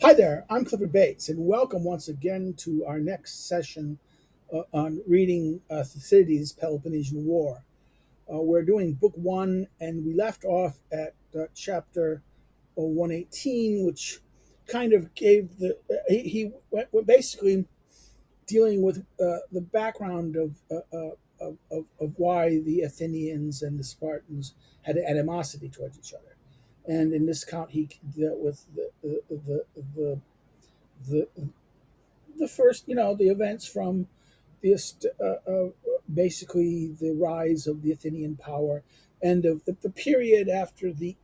Hi there, I'm Clifford Bates, and welcome once again to our next session on reading Thucydides' Peloponnesian War. We're doing Book 1, and we left off at chapter 118, which kind of gave he went basically dealing with the background of why the Athenians and the Spartans had animosity towards each other. And in this account, he dealt with the the first, the events from basically the rise of the Athenian power, and of the period after the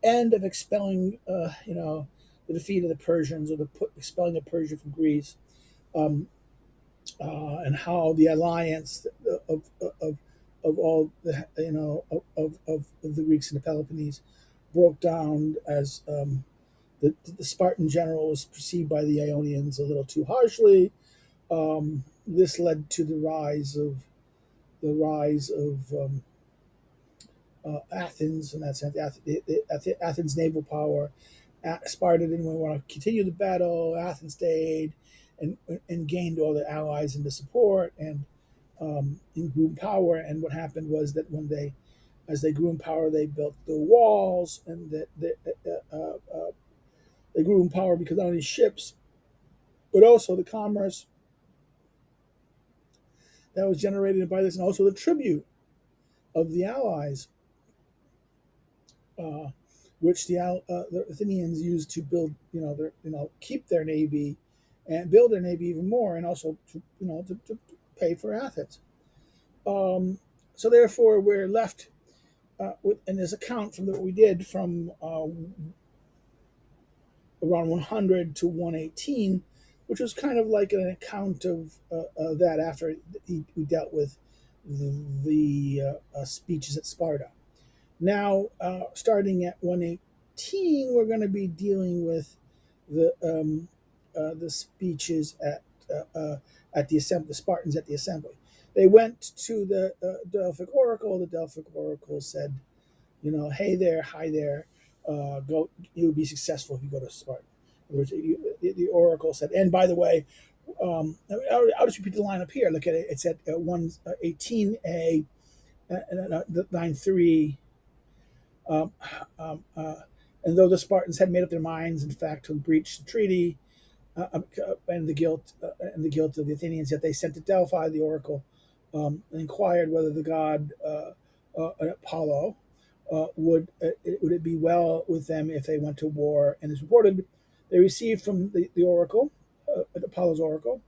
end of expelling, the defeat of the Persians, or expelling of Persia from Greece, um, and how the alliance of all the of the Greeks and the Peloponnese broke down as the Spartan general was perceived by the Ionians a little too harshly. This led to the rise of Athens, and that's Athens' naval power. Sparta didn't want to continue the battle. Athens stayed and gained all the allies into support and grew in power. And what happened was that as they grew in power, they built the walls, and they grew in power because not only ships, but also the commerce that was generated by this, and also the tribute of the allies, uh, which the Athenians used to build, keep their navy and build their navy even more, and also to pay for Athens. Um, so therefore, we're left with in this account from what we did from around 100 to 118, which was kind of like an account of that after we dealt with the speeches at Sparta. Now, starting at 118, we're going to be dealing with the speeches at the Spartans at the assembly. They went to the Delphic Oracle. The Delphic Oracle said, hey there, hi there, go. You'll be successful if you go to Sparta. In other words, the Oracle said, and by the way, I'll just repeat the line up here. Look at it. It's at 118a, line 3. Um, um, uh, and though the Spartans had made up their minds, in fact, to breach the treaty and the guilt of the Athenians, yet they sent to Delphi the oracle and inquired whether the god Apollo would it be well with them if they went to war. And it's reported they received from the oracle, Apollo's oracle,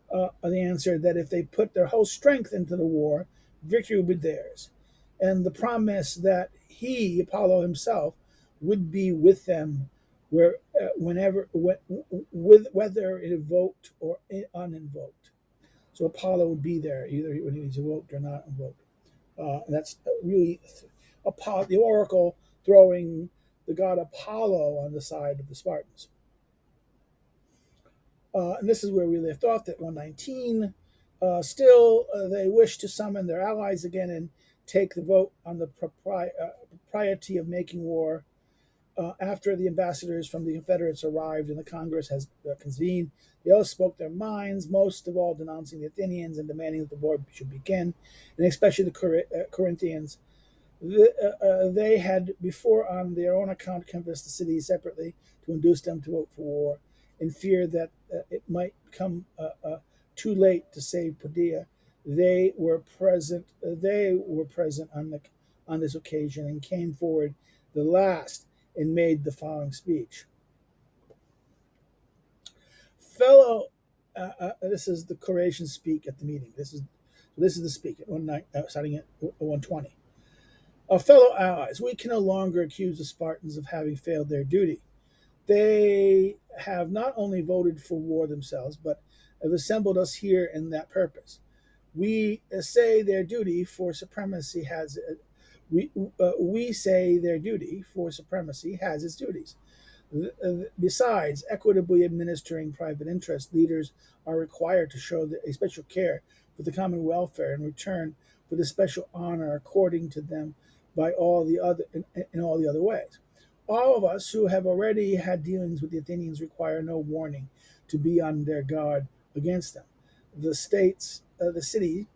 the answer that if they put their whole strength into the war, victory would be theirs, and the promise that he, Apollo himself, would be with them with whether it invoked or uninvoked. So Apollo would be there either when he's invoked or not invoked. And that's really Apollo, the oracle throwing the god Apollo on the side of the Spartans. And this is where we left off at 119. Still, they wish to summon their allies again and take the vote on the propriety of making war. After the ambassadors from the Confederates arrived and the Congress has convened, they all spoke their minds, most of all denouncing the Athenians and demanding that the war should begin, and especially the Corinthians. They had before, on their own account, canvassed the cities separately to induce them to vote for war, in fear that it might become too late to save Padilla. They were present. They were present on this occasion and came forward the last and made the following speech. Fellow, this is the Croatian speak at the meeting. This is the speak at starting at 120. Fellow allies, we can no longer accuse the Spartans of having failed their duty. They have not only voted for war themselves, but have assembled us here in that purpose. We say their duty for supremacy has we say their duty for supremacy has its duties. Besides equitably administering private interest, leaders are required to show a special care for the common welfare in return for the special honor according to them by all the other in all the other ways. All of us who have already had dealings with the Athenians require no warning to be on their guard against them. The states, the cities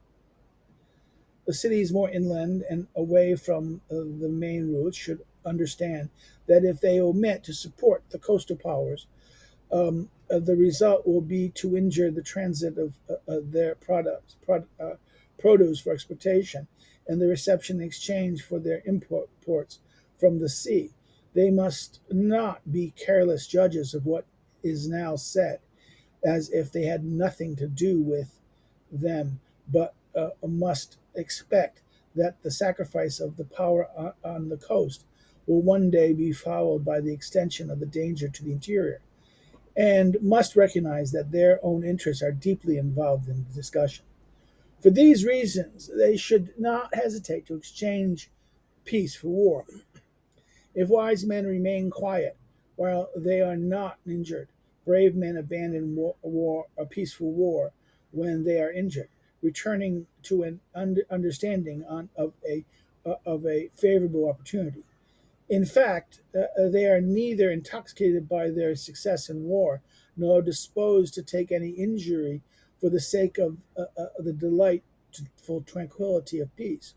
more inland and away from the main routes should understand that if they omit to support the coastal powers, the result will be to injure the transit of their produce for exportation and the reception and exchange for their imports from the sea. They must not be careless judges of what is now said, as if they had nothing to do with them, but must expect that the sacrifice of the power on the coast will one day be followed by the extension of the danger to the interior, and must recognize that their own interests are deeply involved in the discussion. For these reasons, they should not hesitate to exchange peace for war. If wise men remain quiet while they are not injured, brave men abandon a peaceful war when they are injured, returning to an understanding of a favorable opportunity. In fact, they are neither intoxicated by their success in war nor disposed to take any injury for the sake of the delightful tranquility of peace.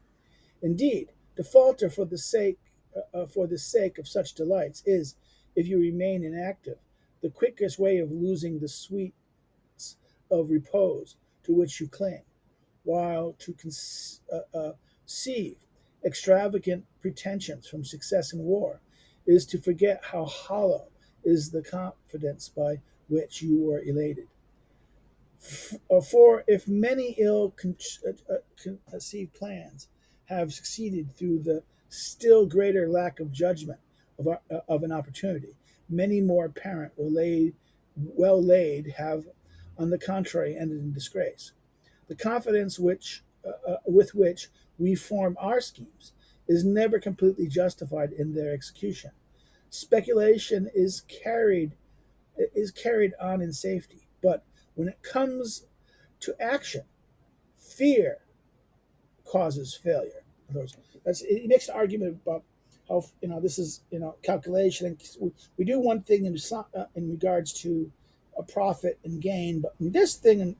Indeed, to falter for the sake of such delights is, if you remain inactive, the quickest way of losing the sweets of repose to which you cling, while to conceive extravagant pretensions from success in war is to forget how hollow is the confidence by which you were elated. For if many ill conceived plans have succeeded through the still greater lack of judgment of an opportunity, many more apparent well laid have, on the contrary, ended in disgrace. The confidence with which we form our schemes is never completely justified in their execution. Speculation is carried on in safety, but when it comes to action, fear causes failure. He makes an argument about how this is calculation. And we do one thing in regards to a profit and gain, but in this thing,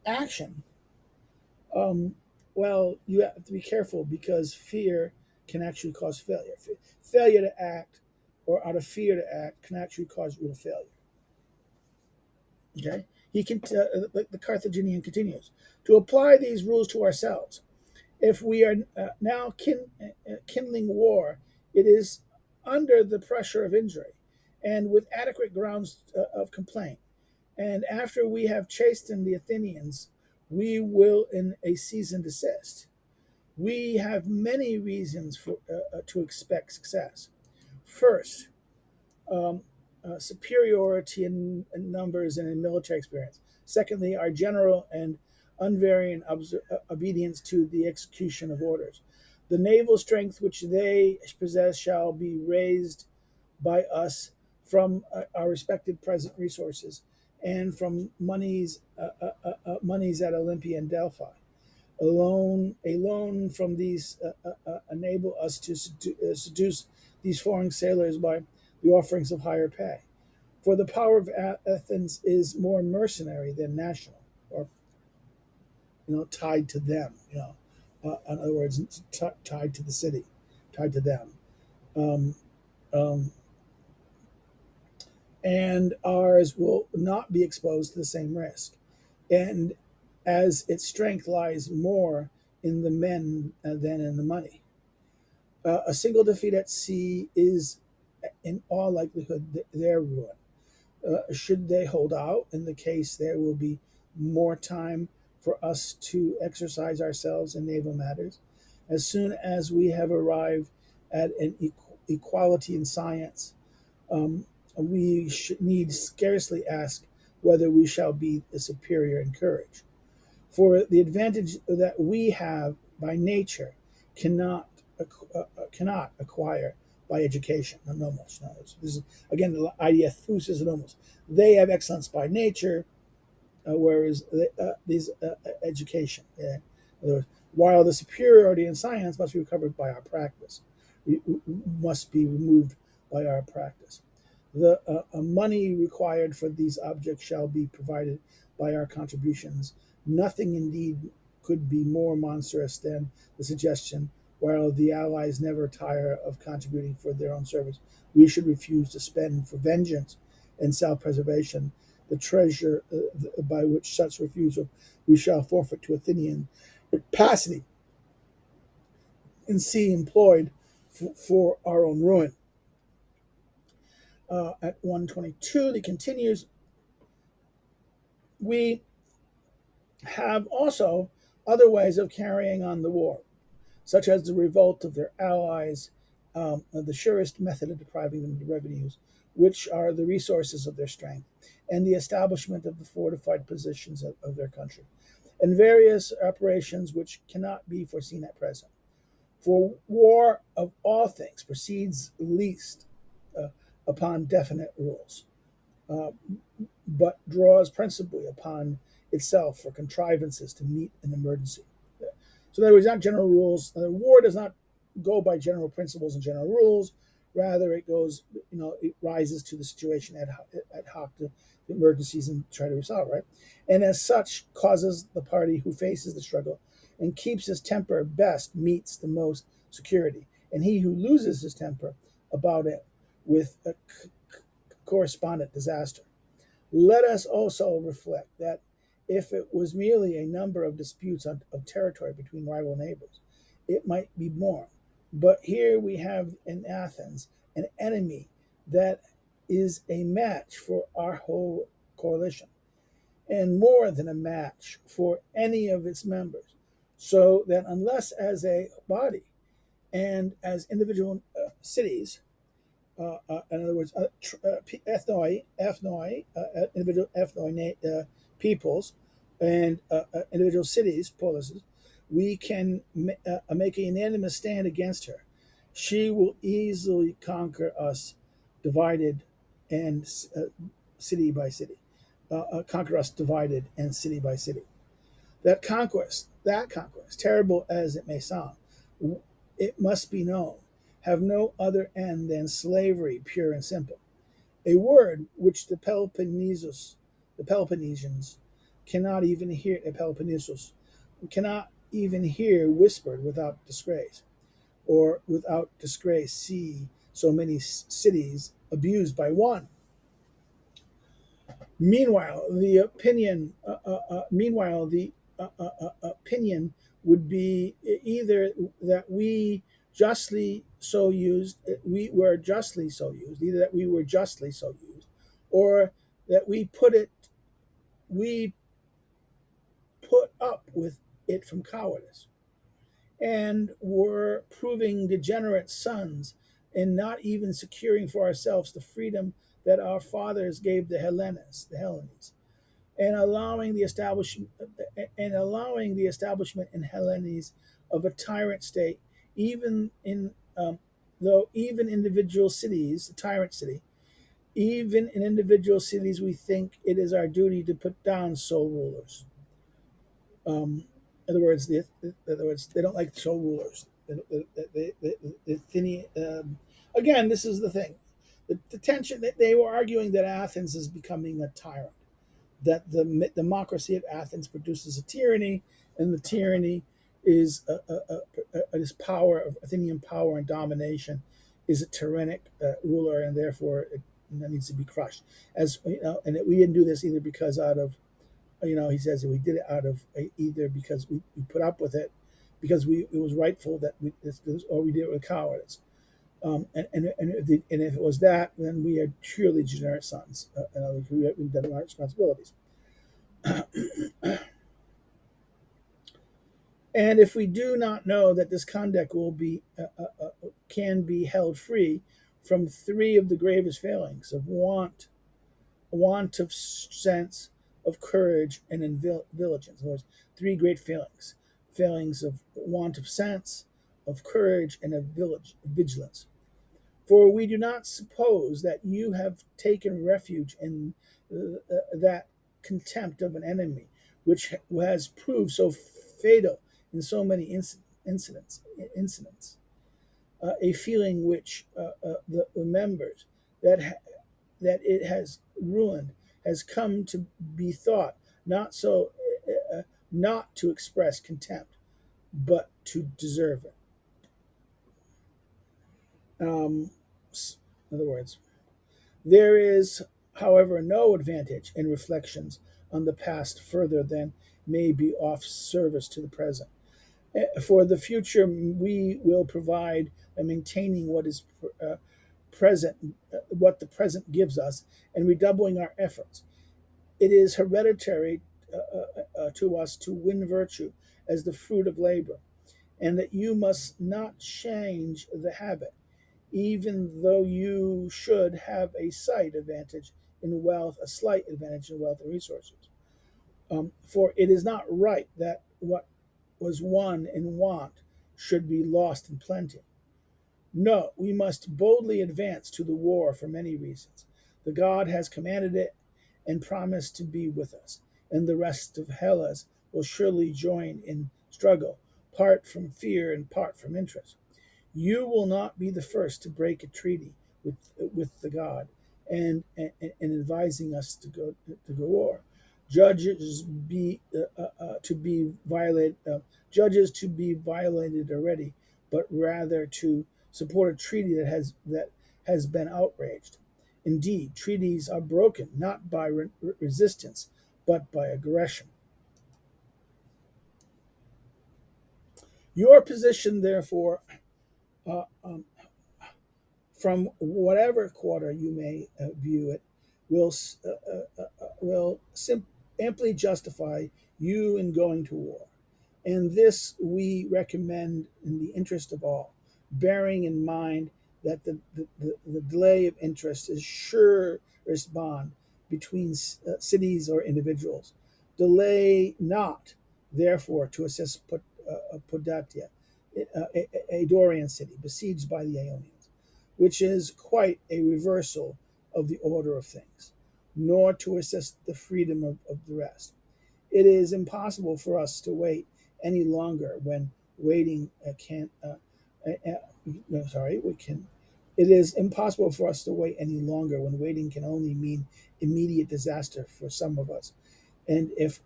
action. Um, well, you have to be careful because fear can actually cause failure. Failure to act, or out of fear to act, can actually cause real failure. Okay, the Carthaginian continues to apply these rules to ourselves. If we are now kindling war, it is under the pressure of injury, and with adequate grounds of complaint. And after we have chastened the Athenians, we will in a season desist. We have many reasons to expect success. First, um, superiority in numbers and in military experience. Secondly, our general and unvarying obedience to the execution of orders. The naval strength which they possess shall be raised by us from our respective present resources and from moneys at Olympia and Delphi. A loan from these enable us to seduce these foreign sailors by the offerings of higher pay. For the power of Athens is more mercenary than national, or tied to them. In other words, tied to the city, tied to them. Um, um, and ours will not be exposed to the same risk. And as its strength lies more in the men than in the money. A single defeat at sea is, in all likelihood, their ruin. Should they hold out, in the case there will be more time for us to exercise ourselves in naval matters. As soon as we have arrived at an equality in science, um, we need scarcely ask whether we shall be the superior in courage. For the advantage that we have by nature cannot cannot acquire by education. No, nomos. No, this is again the idea thusis and nomos. They have excellence by nature, whereas these education. Yeah. In other words, while the superiority in science must be recovered by our practice. must be removed by our practice. The money required for these objects shall be provided by our contributions. Nothing indeed could be more monstrous than the suggestion, while the allies never tire of contributing for their own service, we should refuse to spend for vengeance and self-preservation the treasure by which such refusal we shall forfeit to Athenian capacity and see employed for our own ruin. At 122, he continues, we have also other ways of carrying on the war, such as the revolt of their allies, the surest method of depriving them of the revenues, which are the resources of their strength, and the establishment of the fortified positions of their country, and various operations which cannot be foreseen at present. For war of all things proceeds least uh, upon definite rules, uh, but draws principally upon itself for contrivances to meet an emergency. So, in other words, not general rules. War does not go by general principles and general rules. Rather, it goes, it rises to the situation ad hoc to emergencies and try to resolve, right? And as such, causes the party who faces the struggle and keeps his temper best meets the most security. And he who loses his temper about it with a correspondent disaster. Let us also reflect that if it was merely a number of disputes of territory between rival neighbors, it might be more. But here we have in Athens an enemy that is a match for our whole coalition, and more than a match for any of its members. So that unless as a body and as individual cities, in other words, individual ethnoi peoples, and individual cities, polises, we can make a unanimous stand against her. She will easily conquer us, divided and city by city. Conquer us divided and city by city. That conquest, terrible as it may sound, it must be known, have no other end than slavery, pure and simple. A word which the Peloponnesians, cannot even hear, a Peloponnesos, cannot even hear whispered without disgrace, or without disgrace see so many cities abused by one. Meanwhile, the opinion would be either that we were justly so used, either that we were justly so used, or that we put up with it from cowardice, and were proving degenerate sons, and not even securing for ourselves the freedom that our fathers gave the Hellenes, and allowing the establishment in Hellenes of a tyrant state, even in though even individual cities, the tyrant city, even in individual cities, we think it is our duty to put down sole rulers. In other words, they don't like sole rulers. Again, this is the thing. The tension that they were arguing that Athens is becoming a tyrant, that the democracy of Athens produces a tyranny, and the tyranny is this power of Athenian power and domination is a tyrannic ruler, and therefore it needs to be crushed. And we didn't do this either because out of he says that we did it out of either because we put up with it because it was rightful that or we did it with cowardice. And if it was that, then we are truly degenerate sons. We've done our responsibilities. And if we do not know that this conduct can be held free from three of the gravest failings of want of sense, of courage, and vigilance. In other words, three great failings of want of sense, of courage, and of vigilance. For we do not suppose that you have taken refuge in that contempt of an enemy, which has proved so fatal in so many incidents. a feeling which the members that it has ruined has come to be thought not so not to express contempt, but to deserve it. Um, in other words, there is, however, no advantage in reflections on the past further than may be of service to the present. For the future, we will provide by maintaining what is present, what the present gives us, and redoubling our efforts. It is hereditary to us to win virtue as the fruit of labor, and that you must not change the habit, even though you should have a slight advantage in wealth, a slight advantage in wealth and resources. For it is not right that what was won in want should be lost in plenty. No, we must boldly advance to the war for many reasons. The God has commanded it and promised to be with us, and the rest of Hellas will surely join in struggle, part from fear and part from interest. You will not be the first to break a treaty with the God and advising us to go war. Judges be to be violated, judges to be violated already, but rather to support a treaty that has been outraged. Indeed, treaties are broken not by resistance, but by aggression. Your position, therefore, uh, um, from whatever quarter you may view it, will amply justify you in going to war. And this we recommend in the interest of all, bearing in mind that the delay of interest is surest bond between cities or individuals. Delay not, therefore, to assist Podatia, a Dorian city besieged by the Ionians, which is quite a reversal of the order of things, nor to assist the freedom of the rest. It is impossible for us to wait any longer when waiting can. No, sorry, we can. It is impossible for us to wait any longer when waiting can only mean immediate disaster for some of us, and if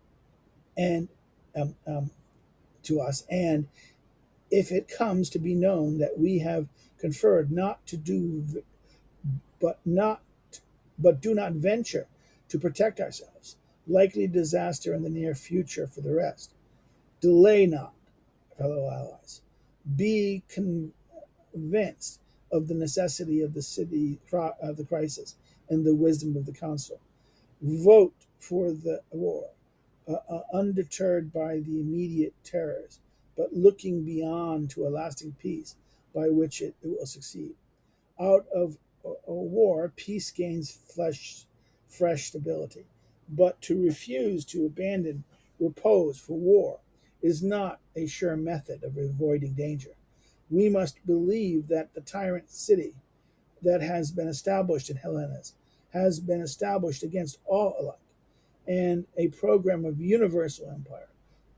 and to us, and if it comes to be known that we have conferred not to do, but not, but do not venture to protect ourselves, likely disaster in the near future for the rest. Delay not, fellow allies. Be convinced of the necessity of the crisis and the wisdom of the council. Vote for the war, undeterred by the immediate terrors, but looking beyond to a lasting peace by which it will succeed. Out of a war, peace gains fresh stability. But to refuse to abandon repose for war is not a sure method of avoiding danger. We must believe that the tyrant city that has been established in Hellenes has been established against all alike, and a program of universal empire,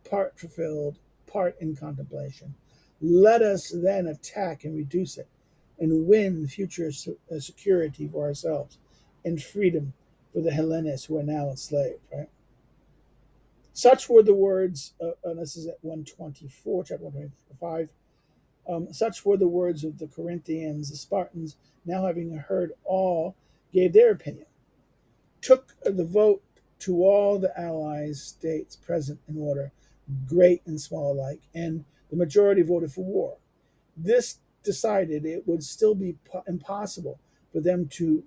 part fulfilled, part in contemplation. Let us then attack and reduce it, and win future security for ourselves and freedom for the Hellenes who are now enslaved. Right? Such were the words. This is at 124, chapter 125. Such were the words of the Corinthians. The Spartans, now having heard all, gave their opinion, took the vote to all the allies states present in order, great and small alike, and the majority voted for war. This decided it would still be impossible for them to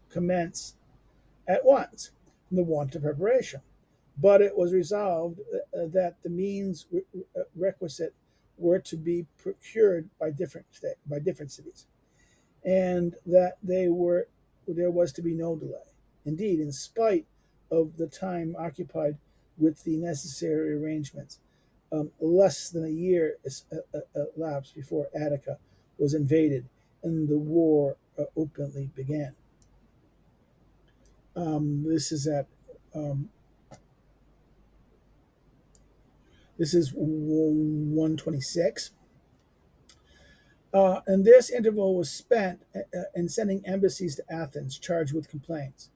commence at once from the want of preparation. But it was resolved that the means requisite were to be procured by different cities, and that there was to be no delay. Indeed, in spite of the time occupied with the necessary arrangements, less than a year elapsed before Attica was invaded and the war openly began. This is at um, This is 126. And this interval was spent in sending embassies to Athens charged with complaints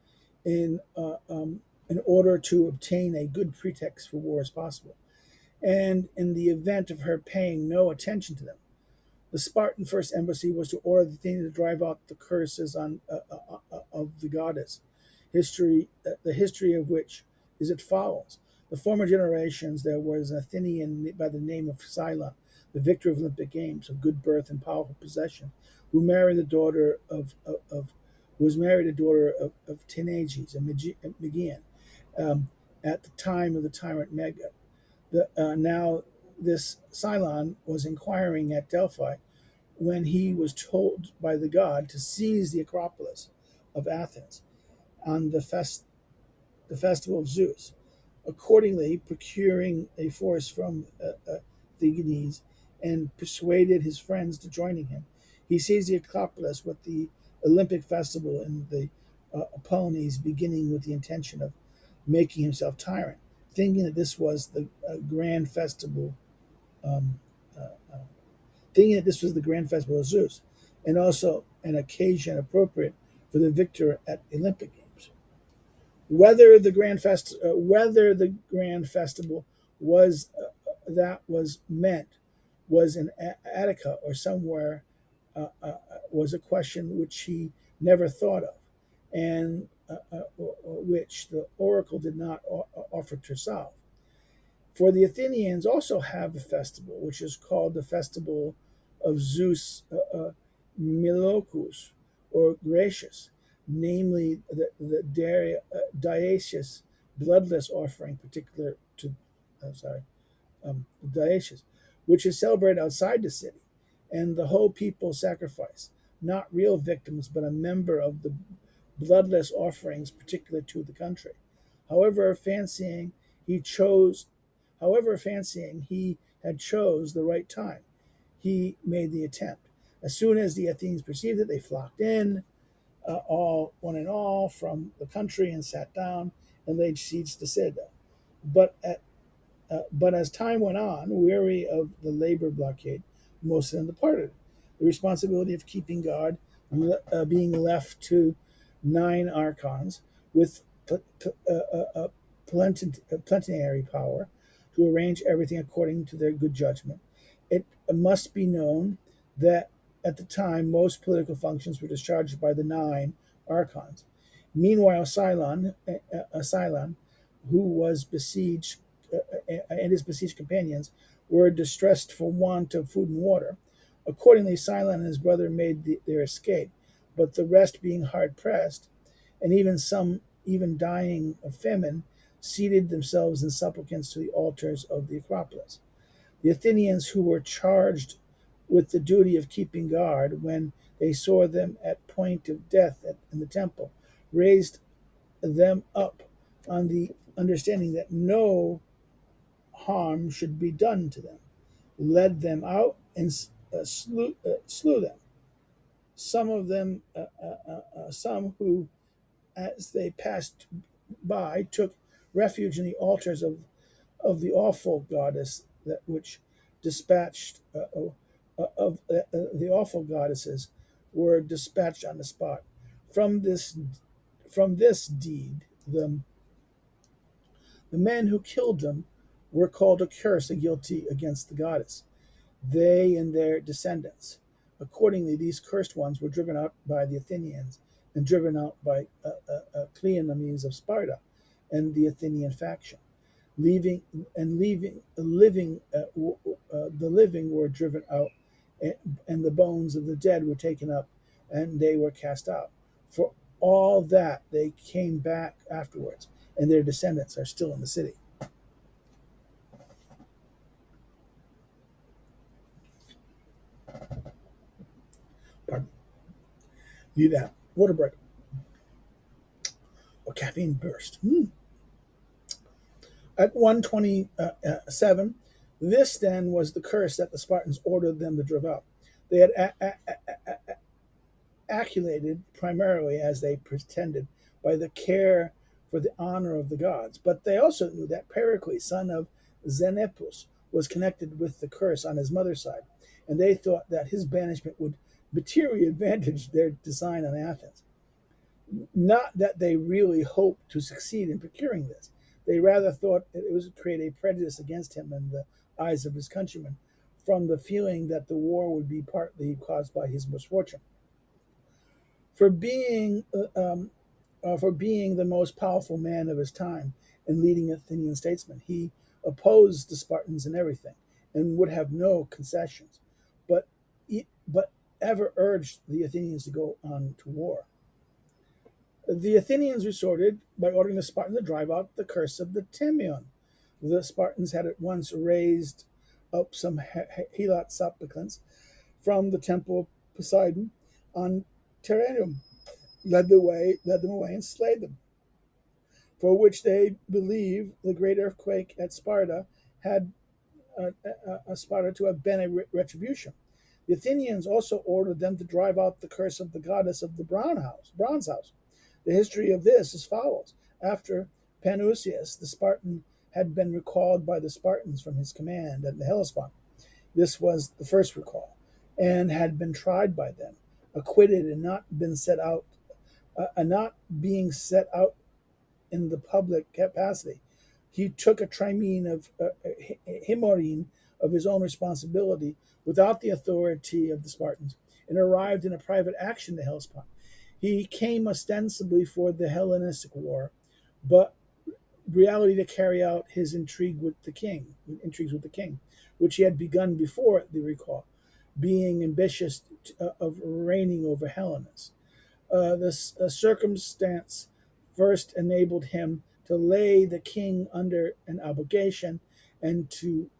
in, uh, um, in order to obtain a good pretext for war as possible. And in the event of her paying no attention to them, the Spartan first embassy was to order the Athenians to drive out the curses of the goddess. The history of which is as follows: the former generations there was an Athenian by the name of Cylon, the victor of Olympic Games, of good birth and powerful possession, who married the daughter of who was married a daughter of Tanages, a Magian, um, at the time of the tyrant Mega. Now this Cylon was inquiring at Delphi when he was told by the god to seize the Acropolis of Athens on the festival of Zeus. Accordingly, procuring a force from Theagenes and persuaded his friends to joining him, he seized the Acropolis with the Olympic festival in the Peloponnese, beginning with the intention of making himself tyrant, thinking that this was the grand festival um, uh, uh, thinking that this was the grand festival of Zeus, and also an occasion appropriate for the victor at Olympic Games. Whether the grand festival was that was meant was in Attica or somewhere was a question which he never thought of, and which the oracle did not offer to solve. For the Athenians also have a festival, which is called the Festival of Zeus Milocus, or Gracious, namely the dioecious bloodless offering, particular to, sorry, dioecious, which is celebrated outside the city, and the whole people sacrifice, not real victims, but a member of the bloodless offerings particular to the country. However, fancying he chose fancying he had chose the right time, he made the attempt. As soon as the Athenians perceived it, they flocked in, all one and all, from the country, and sat down and laid siege to Citadel. But but as time went on, weary of the labor blockade, most of them departed. The responsibility of keeping guard being left to 9 archons with plenary power to arrange everything according to their good judgment. It must be known that at the time most political functions were discharged by the 9 archons. Meanwhile, Cylon, who was besieged, and his besieged companions were distressed for want of food and water. Accordingly, Cylon and his brother made their escape, but the rest, being hard pressed, and even dying of famine, seated themselves in supplicants to the altars of the Acropolis. The Athenians, who were charged with the duty of keeping guard, when they saw them at point of death in the temple, raised them up on the understanding that no harm should be done to them, led them out, and slew them. Some of them, some who, as they passed by, took refuge in the altars of the awful goddess that which dispatched of the awful goddesses were dispatched on the spot. From this from this deed, the men who killed them were called accursed and guilty against the goddess, they and their descendants. Accordingly, these cursed ones were driven out by the Athenians and driven out by Cleomenes of Sparta and the Athenian faction. Leaving and leaving living The living were driven out, and the bones of the dead were taken up, and they were cast out. For all that they came back afterwards, and their descendants are still in the city. Pardon. Need that water break or caffeine burst. At 127, this then was the curse that the Spartans ordered them to drive out. They had acculated primarily, as they pretended, by the care for the honor of the gods, but they also knew that Pericles, son of Xenippus, was connected with the curse on his mother's side, and they thought that his banishment would materially advantage their design on Athens. Not that they really hoped to succeed in procuring this. They rather thought it was to create a prejudice against him in the eyes of his countrymen, from the feeling that the war would be partly caused by his misfortune. For being for being the most powerful man of his time and leading Athenian statesman, he opposed the Spartans in everything and would have no concessions, but but ever urged the Athenians to go on to war. The Athenians resorted by ordering the Spartans to drive out the curse of the Timion. The Spartans had at once raised up some helot supplicants from the temple of Poseidon on Terrenium, led them away, and slayed them. For which they believe the great earthquake at Sparta had Sparta to have been a retribution. The Athenians also ordered them to drive out the curse of the goddess of the bronze house. The history of this is follows. After Panusius, the Spartan, had been recalled by the Spartans from his command at the Hellespont. This was the first recall, and had been tried by them, acquitted, and not being set out in the public capacity. He took a trimene of himorine of his own responsibility without the authority of the Spartans, and arrived in a private action to Hellespont. He came ostensibly for the Hellenistic war, but reality to carry out his intrigues with the king, which he had begun before the recall, being ambitious of reigning over Hellenes. This circumstance first enabled him to lay the king under an obligation, and to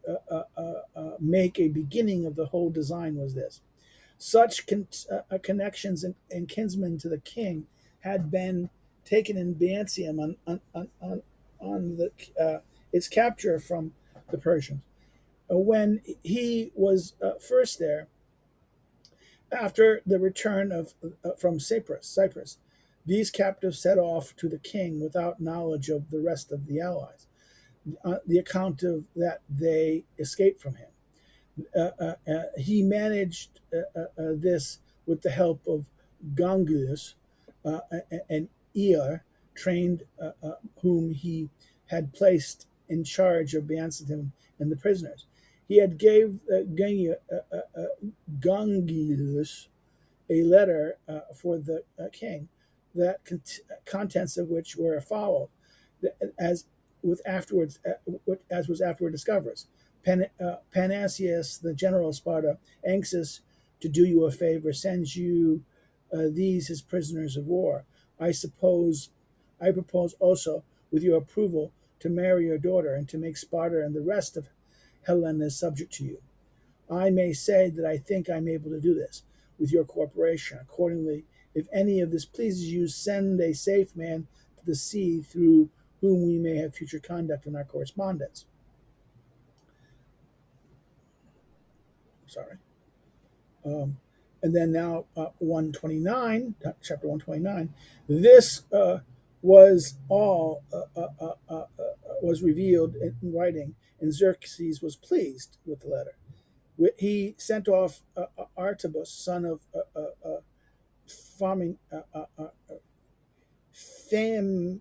make a beginning of the whole design was this. Such connections and kinsmen to the king had been taken in Byzantium on its capture from the Persians. When he was first there, after the return from Cyprus, these captives set off to the king without knowledge of the rest of the allies, the account of that they escaped from him. He managed this with the help of Gongylus, an ear trained, whom he had placed in charge of Byzantium and the prisoners. He had gave Gongylus a letter for the king, that contents of which were followed, as as was afterward discovered. Panasius, the general of Sparta, anxious to do you a favor, sends you these his prisoners of war. I propose also, with your approval, to marry your daughter, and to make Sparta and the rest of Helena subject to you. I may say that I think I'm able to do this with your cooperation. Accordingly, if any of this pleases you, send a safe man to the sea, through whom we may have future conduct in our correspondence. Sorry. And then now 129, chapter 129. This was all was revealed in writing, and Xerxes was pleased with the letter. He sent off Artabus, son of farming Pham,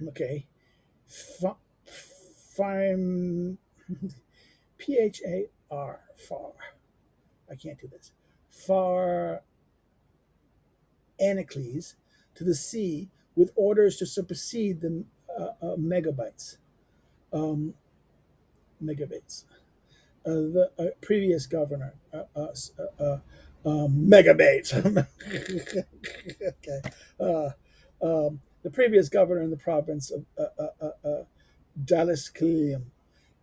okay, Pham, Phar. I can't do this. Phar Anacles to the sea with orders to supersede the megabytes. Megabytes. The previous governor, megabytes. Okay. The previous governor in the province of Daliscalium,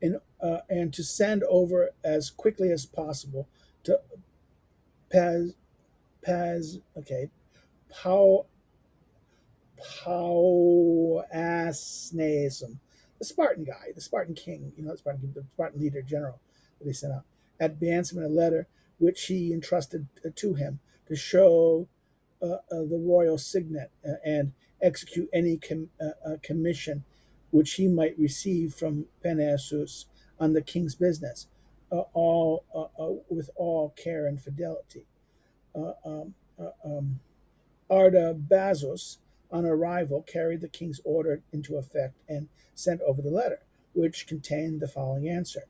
and to send over as quickly as possible to Pau Pauasnesum, the Spartan guy, the Spartan king, the Spartan leader general that they sent out, at Byzantium, a letter which he entrusted to him to show the royal signet, and execute any commission which he might receive from Panassus on the king's business, all with all care and fidelity. Uh, um, Artabazus, on arrival, carried the king's order into effect and sent over the letter, which contained the following answer.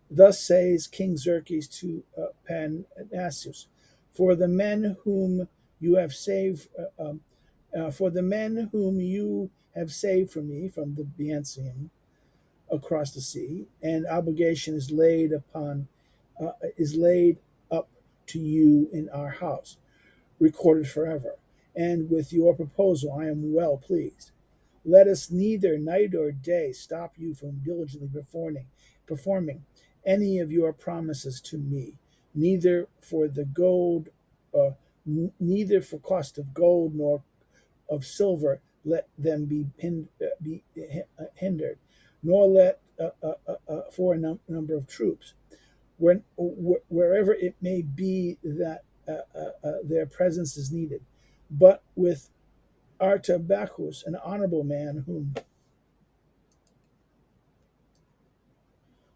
Thus says King Xerxes to Parnassus, for the men whom you have saved, for the men whom you have saved from me, from the Byzantium across the sea, and obligation is laid up to you in our house, recorded forever. And with your proposal, I am well pleased. Let us neither night or day stop you from diligently performing any of your promises to me, neither for the gold, neither for cost of gold nor of silver let them be hindered, nor let for a number of troops, wherever it may be that their presence is needed. But with Artabachus, an honorable man whom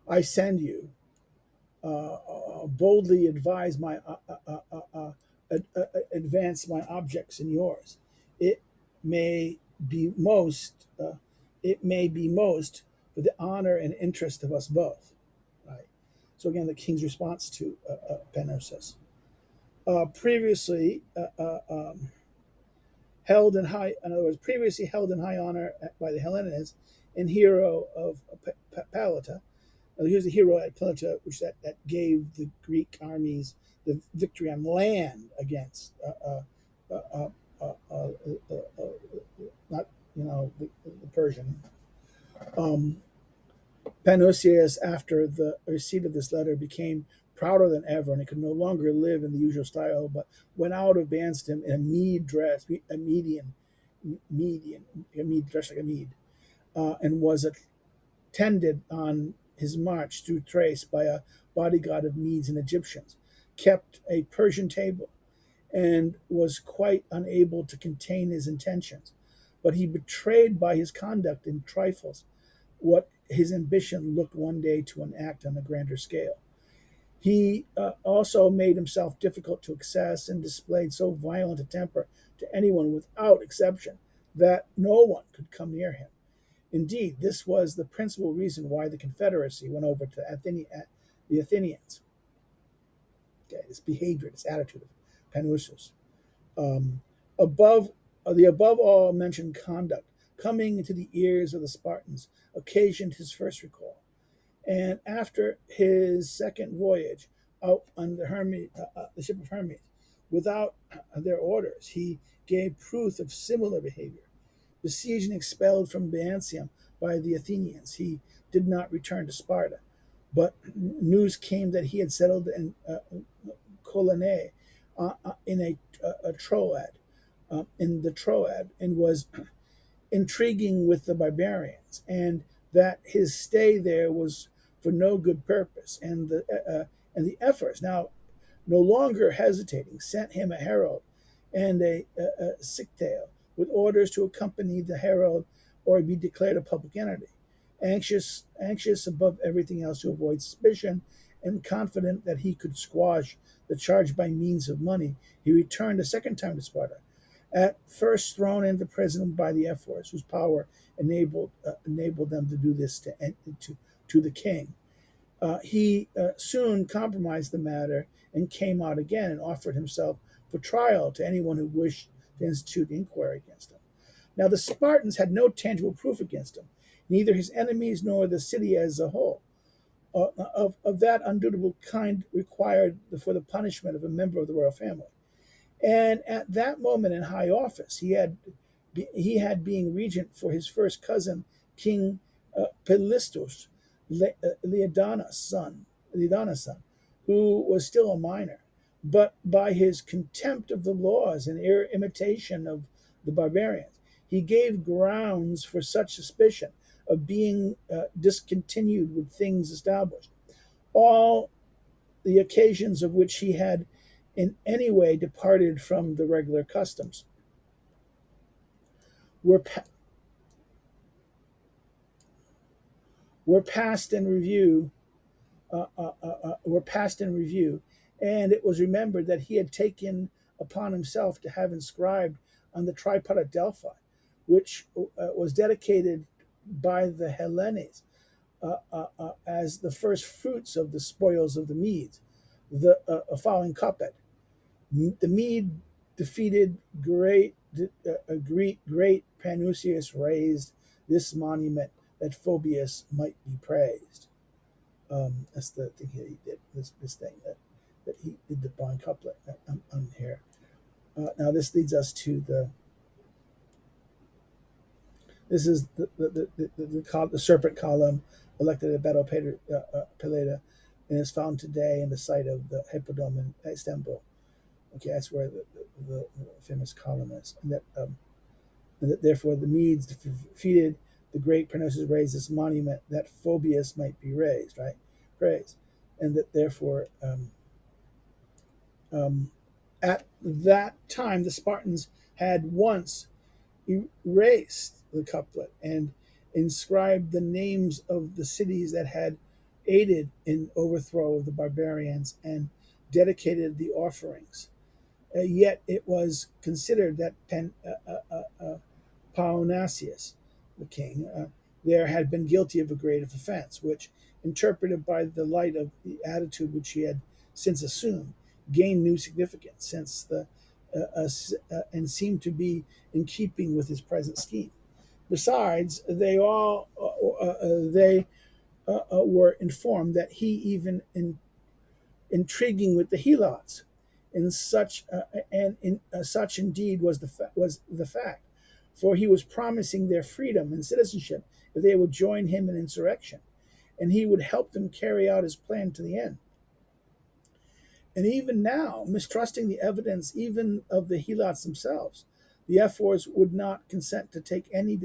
I send you, boldly advance my objects and yours. It may be most, it may be most for the honor and interest of us both. Right. So again, the king's response to Panosus. Previously held in high, in other words, previously held in high honor by the Hellenists, and hero of Palata. He was the hero at Plata, which that gave the Greek armies the victory on land against not the Persian. Um, Panosius, after the receipt of this letter, became prouder than ever, and he could no longer live in the usual style, but went out of Amsterdam in a mead dress, a mead dressed like a mead, and was attended on his march through Thrace by a bodyguard of Medes and Egyptians, kept a Persian table, and was quite unable to contain his intentions. But he betrayed by his conduct in trifles what his ambition looked one day to enact on a grander scale. He also made himself difficult to access and displayed so violent a temper to anyone without exception that no one could come near him. Indeed, this was the principal reason why the Confederacy went over to the Athenians. Okay, this behavior, this attitude of Panusus. Um, above the above all mentioned conduct, coming into the ears of the Spartans, occasioned his first recall. And after his second voyage out on the ship of Hermes, without their orders, he gave proof of similar behavior. Besieged and expelled from Byzantium by the Athenians, he did not return to Sparta. But news came that he had settled in Colonnae in a Troad, in the Troad, and was intriguing with the barbarians, and that his stay there was for no good purpose, and the ephors, now no longer hesitating, sent him a herald and a sicktail with orders to accompany the herald or be declared a public enemy. Anxious above everything else to avoid suspicion, and confident that he could squash the charge by means of money, he returned a second time to Sparta. At first thrown into prison by the ephors, whose power enabled them to do this to the king. He soon compromised the matter and came out again and offered himself for trial to anyone who wished to institute inquiry against him. Now, the Spartans had no tangible proof against him, neither his enemies nor the city as a whole, of that undubitable kind required for the punishment of a member of the royal family. And at that moment in high office, he had being regent for his first cousin, King Pelistus, Leodanas' son, who was still a minor. But by his contempt of the laws and imitation of the barbarians, he gave grounds for such suspicion of being discontinued with things established. All the occasions of which he had in any way departed from the regular customs were were passed in review were passed in review, and it was remembered that he had taken upon himself to have inscribed on the tripod at Delphi, which was dedicated by the Hellenes as the first fruits of the spoils of the Medes, the following couplet: the Mede defeated great Panusius raised this monument that Phoebus might be praised. That's the thing he did. This thing that he did the bond couplet on here. Now this leads us to the. This is the serpent column elected at Battle Peleda, and is found today in the site of the Hippodrome in Istanbul. Okay, that's where the famous column is, and that therefore the Medes defeated the great Parnassus raised this monument that Phoebus might be raised, right? Praised, and that therefore at that time the Spartans had once erased the couplet and inscribed the names of the cities that had aided in overthrow of the barbarians and dedicated the offerings. Yet it was considered that Pausanias, the king, there had been guilty of a grave offense, which, interpreted by the light of the attitude which he had since assumed, gained new significance since and seemed to be in keeping with his present scheme. Besides, they were informed that he even intriguing with the Helots, in such and in such indeed was the fact, for he was promising their freedom and citizenship if they would join him in insurrection, and he would help them carry out his plan to the end. And even now, mistrusting the evidence even of the Helots themselves, the Ephors would not consent to take any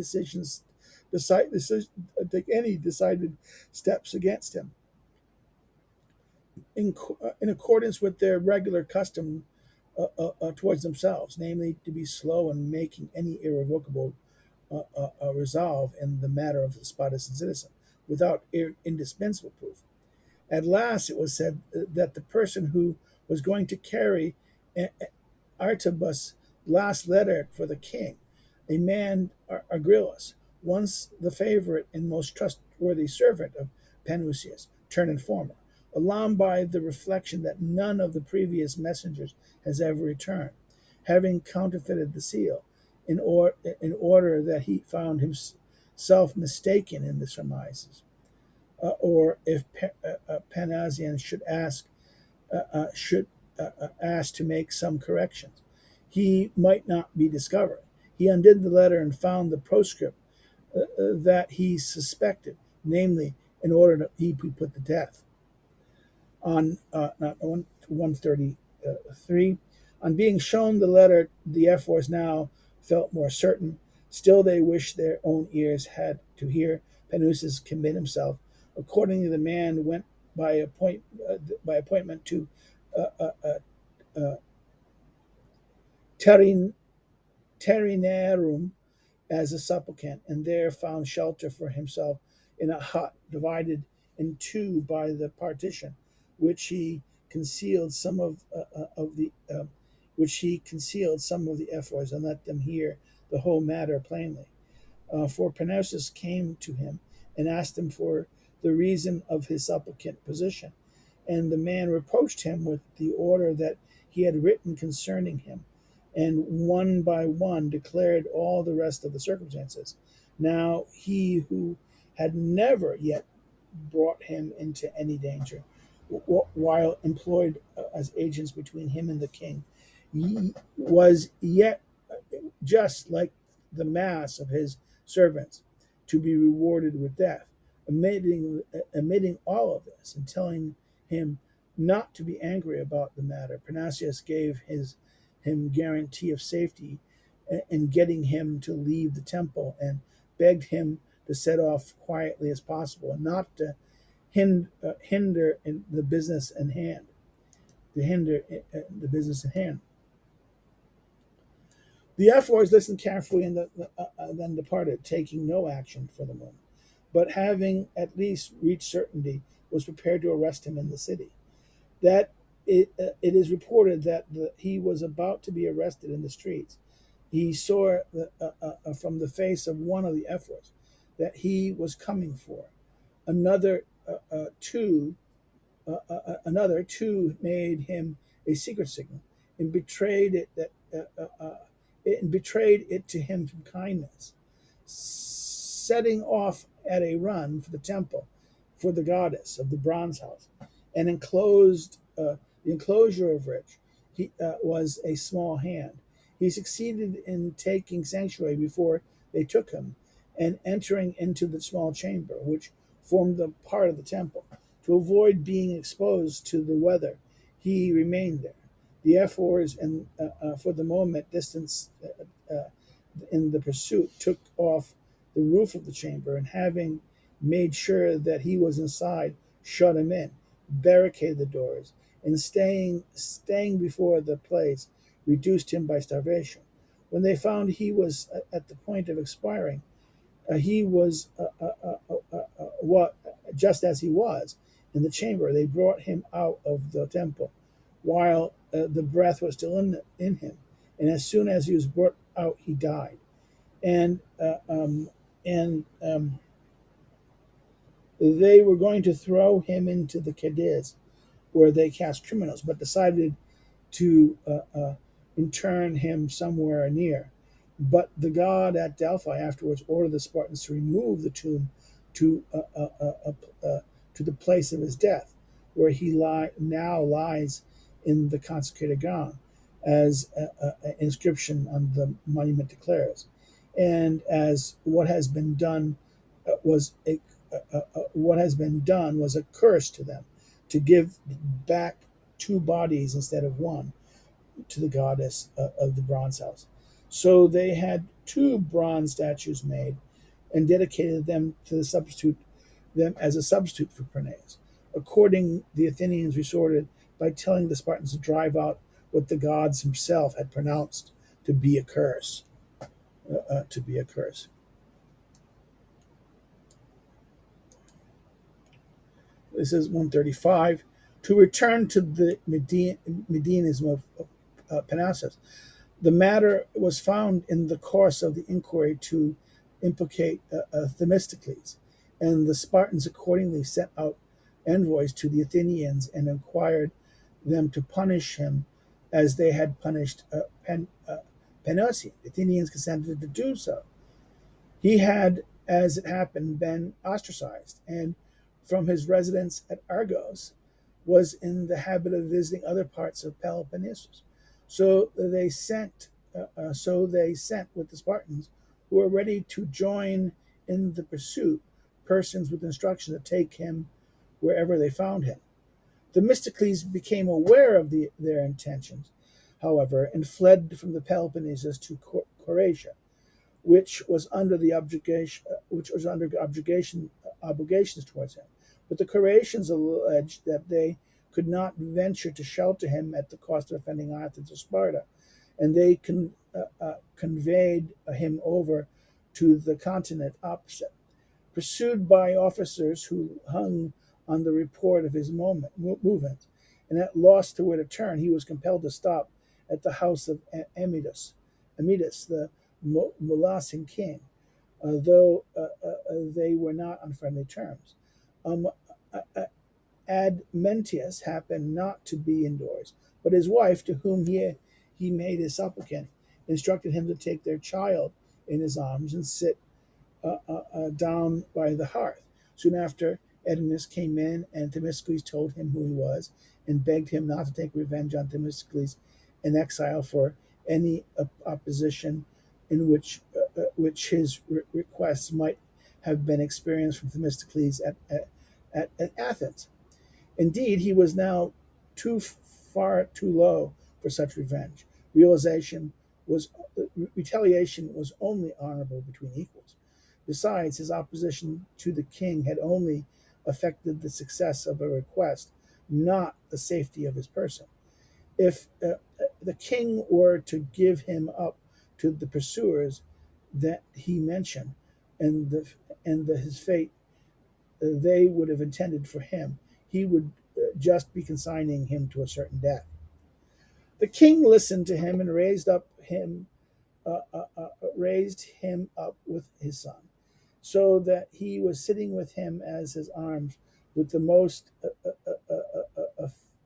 take any decided steps against him. In accordance with their regular custom towards themselves, namely to be slow in making any irrevocable resolve in the matter of the Spartan citizen, without indispensable proof. At last, it was said that the person who was going to carry Artabas' last letter for the king, a man Agrillus, once the favorite and most trustworthy servant of Panusius, turned informer, alarmed by the reflection that none of the previous messengers has ever returned, having counterfeited the seal, in order that he found himself mistaken in the surmises, or if Panasian should ask to make some corrections, he might not be discovered. He undid the letter and found the postscript that he suspected, namely, in order that he be put to death. On 133, on being shown the letter, the Ephors now felt more certain. Still, they wished their own ears had to hear Panusius commit himself. Accordingly, the man went by appointment to uh, uh, uh, Terinarum as a supplicant, and there found shelter for himself in a hut divided in two by the partition, which he concealed some of the which he concealed some of the Ephors and let them hear the whole matter plainly. For Panursis came to him and asked him for the reason of his supplicant position, and the man reproached him with the order that he had written concerning him, and one by one declared all the rest of the circumstances. Now he who had never yet brought him into any danger, while employed as agents between him and the king, was yet just like the mass of his servants to be rewarded with death, admitting all of this and telling him not to be angry about the matter. Parnassus gave him guarantee of safety in getting him to leave the temple, and begged him to set off quietly as possible and not to hinder in the business in hand. To hinder the business in hand. The Ephors listened carefully and then departed, taking no action for the moment, but having at least reached certainty was prepared to arrest him in the city. That it is reported that he was about to be arrested in the streets. He saw from the face of one of the ephors that he was coming for. Another two Another two made him a secret signal and betrayed it to him from kindness, setting off at a run for the temple for the goddess of the bronze house, and enclosed the enclosure of which he was a small hand. He succeeded in taking sanctuary before they took him, and entering into the small chamber, which formed the part of the temple. To avoid being exposed to the weather, he remained there. The ephors, and for the moment, distance in the pursuit, took off the roof of the chamber, and having made sure that he was inside, shut him in, barricaded the doors, and staying before the place, reduced him by starvation. When they found he was at the point of expiring, he was what just as he was in the chamber. They brought him out of the temple while the breath was still in him, and as soon as he was brought out, he died. And and they were going to throw him into the Cadiz, where they cast criminals, but decided to intern him somewhere near. But the god at Delphi afterwards ordered the Spartans to remove the tomb to to the place of his death, where he now lies in the consecrated ground, as an inscription on the monument declares, and as what has been done was a curse to them, to give back two bodies instead of one to the goddess of the bronze house. So they had two bronze statues made and dedicated them as a substitute for Pernes. According, the Athenians resorted by telling the Spartans to drive out what the gods himself had pronounced to be a curse. To be a curse. This is 135. To return to the Medianism of Panassus, the matter was found in the course of the inquiry to implicate Themistocles, and the Spartans accordingly sent out envoys to the Athenians and inquired them to punish him as they had punished Panosian. The Athenians consented to do so. He had, as it happened, been ostracized, and from his residence at Argos was in the habit of visiting other parts of Peloponnesus. So they sent with the Spartans, who were ready to join in the pursuit, persons with instruction to take him wherever they found him. Themistocles became aware of their intentions, however, and fled from the Peloponnesus to Croatia, which was under obligations towards him. But the Croatians alleged that they could not venture to shelter him at the cost of offending Athens or Sparta, and they conveyed him over to the continent opposite. Pursued by officers who hung on the report of his movement, and at loss to where to turn, he was compelled to stop at the house of Amydus, the Molassian king, though they were not on friendly terms. Um, Admentius happened not to be indoors, but his wife, to whom he made his supplicant, instructed him to take their child in his arms and sit down by the hearth. Soon after, Oedipus came in, and Themistocles told him who he was, and begged him not to take revenge on Themistocles in exile for any opposition in which his requests might have been experienced from Themistocles at Athens. Indeed, he was now too low for such revenge. Retaliation was only honorable between equals. Besides, his opposition to the king had only affected the success of a request, not the safety of his person. If the king were to give him up to the pursuers that he mentioned, and his fate they would have intended for him. He would just be consigning him to a certain death. The king listened to him and raised him up with his son, so that he was sitting with him as his arms, with the most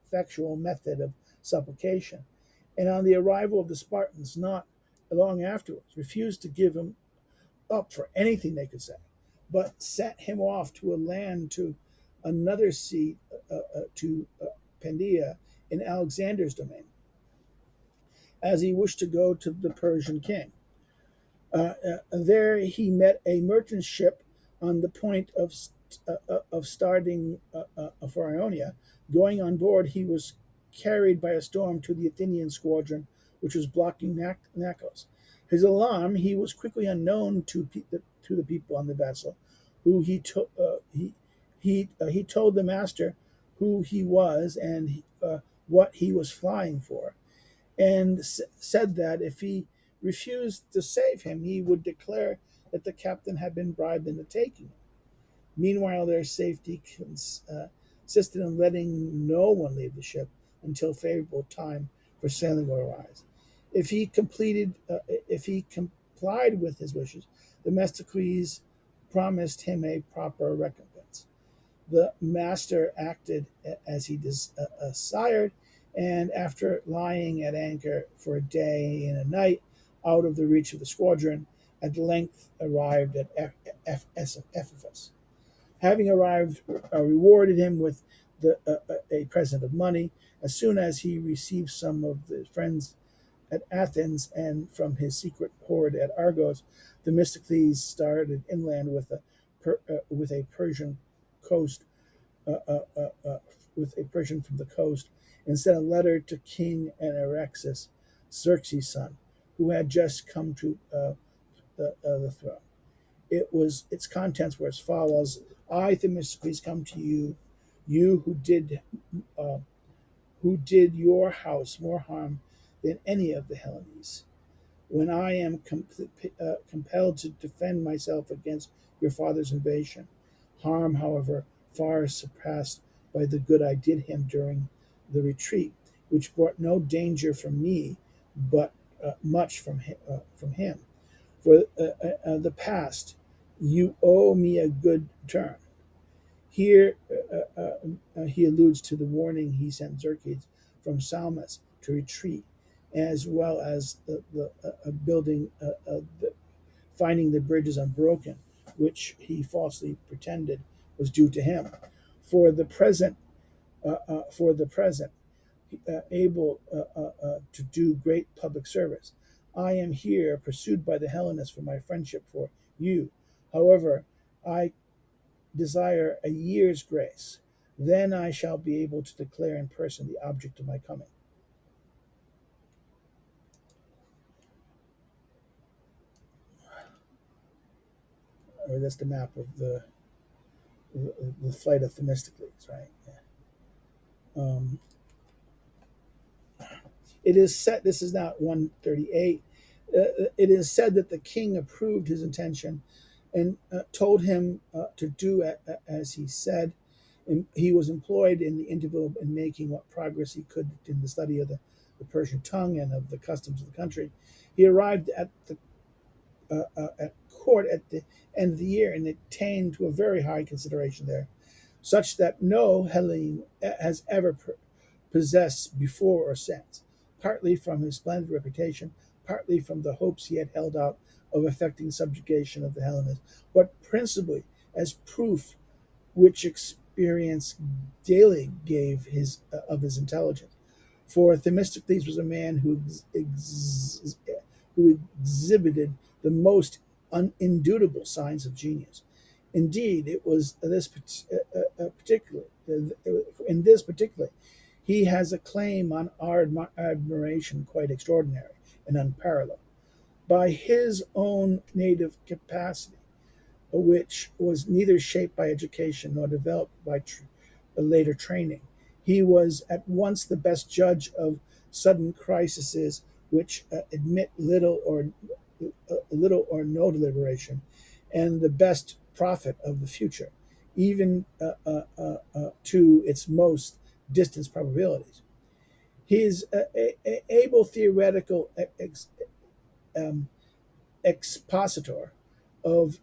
effectual method of supplication. And on the arrival of the Spartans, not long afterwards, refused to give him up for anything they could say, but sent him off to a land to another sea, to Pandia in Alexander's domain, as he wished to go to the Persian king. There he met a merchant ship on the point of starting for Ionia. Going on board, he was carried by a storm to the Athenian squadron, which was blocking Naxos. His alarm, he was quickly unknown to the people on the vessel, who he told the master who he was and what he was flying for, and said that if he refused to save him, he would declare that the captain had been bribed into taking him. Meanwhile, their safety consisted in letting no one leave the ship until favorable time for sailing would arise. If he complied with his wishes, Themistocles promised him a proper recompense. The master acted as he desired, and after lying at anchor for a day and a night out of the reach of the squadron, at length arrived at Ephesus. Having arrived, rewarded him with a present of money. As soon as he received some of the friends at Athens and from his secret hoard at Argos, Themistocles started inland with a Persian coast uh, uh, uh, uh, with a Persian from the coast, and sent a letter to King Anaxarchus, Xerxes' son, who had just come to the throne. Its contents were as follows: I, Themistocles, come to you, you uh, who did your house more harm than any of the Hellenes. When I am compelled to defend myself against your father's invasion, harm, however, far surpassed by the good I did him during the retreat, which brought no danger from me, but much from him. For the past, you owe me a good turn. Here he alludes to the warning he sent Xerxes from Salmis to retreat, as well as the building, finding the bridges unbroken, which he falsely pretended was due to him. For the present, for the present, able to do great public service. I am here pursued by the Hellenists for my friendship for you. However, I desire a year's grace. Then I shall be able to declare in person the object of my coming. Or that's the map of the flight of Themistocles, right? Yeah. It is said, this is not 138, it is said that the king approved his intention and told him to do as he said. And he was employed in the interval in making what progress he could in the study of the Persian tongue and of the customs of the country. He arrived at court at the end of the year and attained to a very high consideration there, such that no Hellene has ever possessed before or since, partly from his splendid reputation, partly from the hopes he had held out of effecting subjugation of the Hellenists, but principally as proof which experience daily gave of his intelligence. For Themistocles was a man who exhibited the most indubitable signs of genius. Indeed, it was this particular in this particular he has a claim on our admiration quite extraordinary and unparalleled. By his own native capacity, which was neither shaped by education nor developed by later training, he was at once the best judge of sudden crises which admit little or no deliberation, and the best prophet of the future. even to its most distant probabilities. He is able theoretical um, expositor of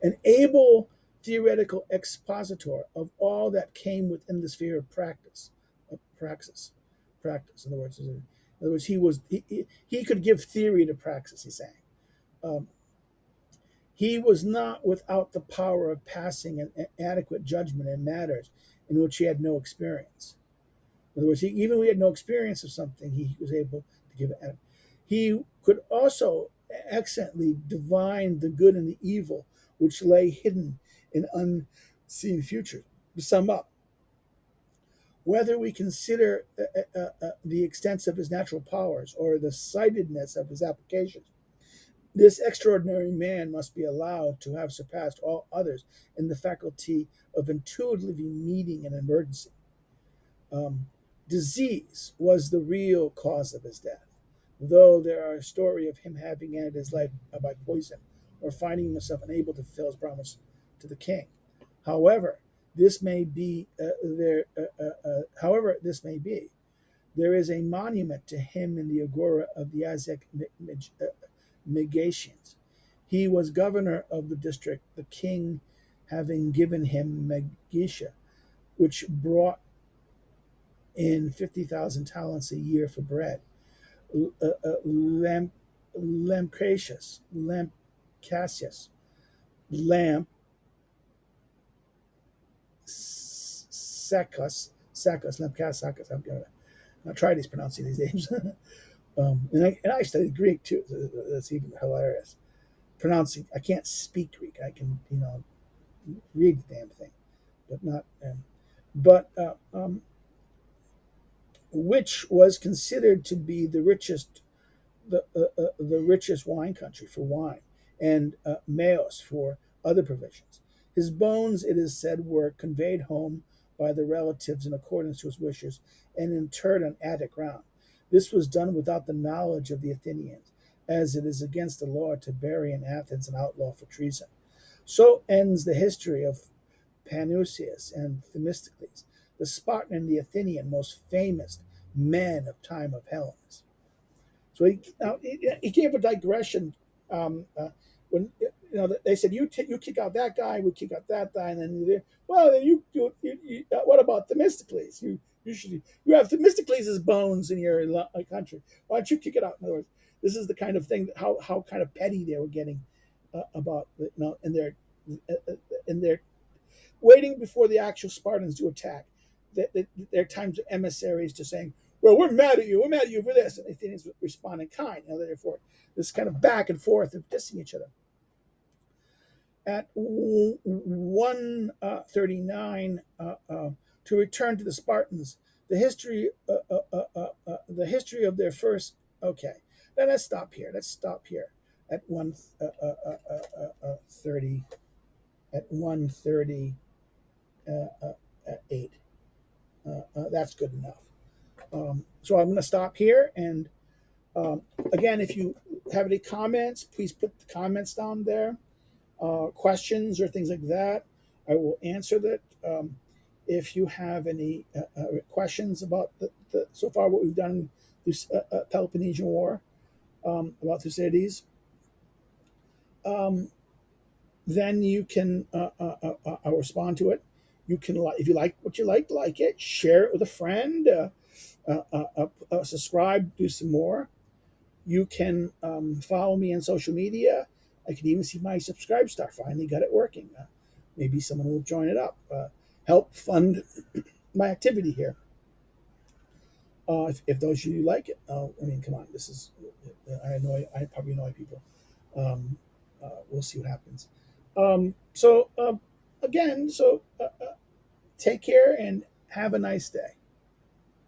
an able theoretical expositor of all that came within the sphere of practice, practice. In other words, he could give theory to praxis. He's saying um, he was not without the power of passing an adequate judgment in matters in which he had no experience. In other words, even when he had no experience of something, he was able to give it. He could also excellently divine the good and the evil which lay hidden in unseen futures. To sum up, whether we consider the extent of his natural powers or the sightedness of his applications, this extraordinary man must be allowed to have surpassed all others in the faculty of intuitively meeting an emergency. Um, Disease was the real cause of his death, though there are a story of him having ended his life by poison or finding himself unable to fulfill his promise to the king. However, this may be however this may be, there is a monument to him in the agora of the Aztec Megatians. He was governor of the district, the king having given him Megatia, which brought in 50,000 talents a year for bread. Lamp, Lampcasius, Lampcasius, Lamp, Sacus, Lampcasius. I'm going to try these pronouncing these names. And I studied Greek too. That's even hilarious. Pronouncing, I can't speak Greek. I can, read the damn thing, but not. But which was considered to be the richest wine country for wine, and Meos for other provisions. His bones, it is said, were conveyed home by the relatives in accordance to his wishes and interred on Attic ground. This was done without the knowledge of the Athenians, as it is against the law to bury in Athens an outlaw for treason. So ends the history of Panusius and Themistocles, the Spartan and the Athenian most famous men of time of Hellenes. So he gave a digression when they said you kick out that guy, we kick out that guy, and then what about Themistocles? You have Themistocles' bones in your country. Why don't you kick it out? In other words, this is the kind of thing how kind of petty they were getting about in their waiting before the actual Spartans do attack. Their times of emissaries to saying, well, we're mad at you. We're mad at you for this. And the Athenians respond in kind. Therefore, this kind of back and forth of dissing each other. At 139, to return to the Spartans, the history of their first. Okay, now let's stop here. At 130. At 138. That's good enough. So I'm going to stop here. And again, if you have any comments, please put the comments down there. Questions or things like that, I will answer that. If you have any questions about so far what we've done this Peloponnesian War, about Thucydides, then you can I'll respond to it. You can, if you like what you like it, share it with a friend, subscribe, do some more. You can follow me on social media. I can even see my subscribe star. Finally got it working. Maybe someone will join it up. Help fund my activity here. If those of you like it, I mean, come on. This is I probably annoy people. We'll see what happens. So again, take care and have a nice day.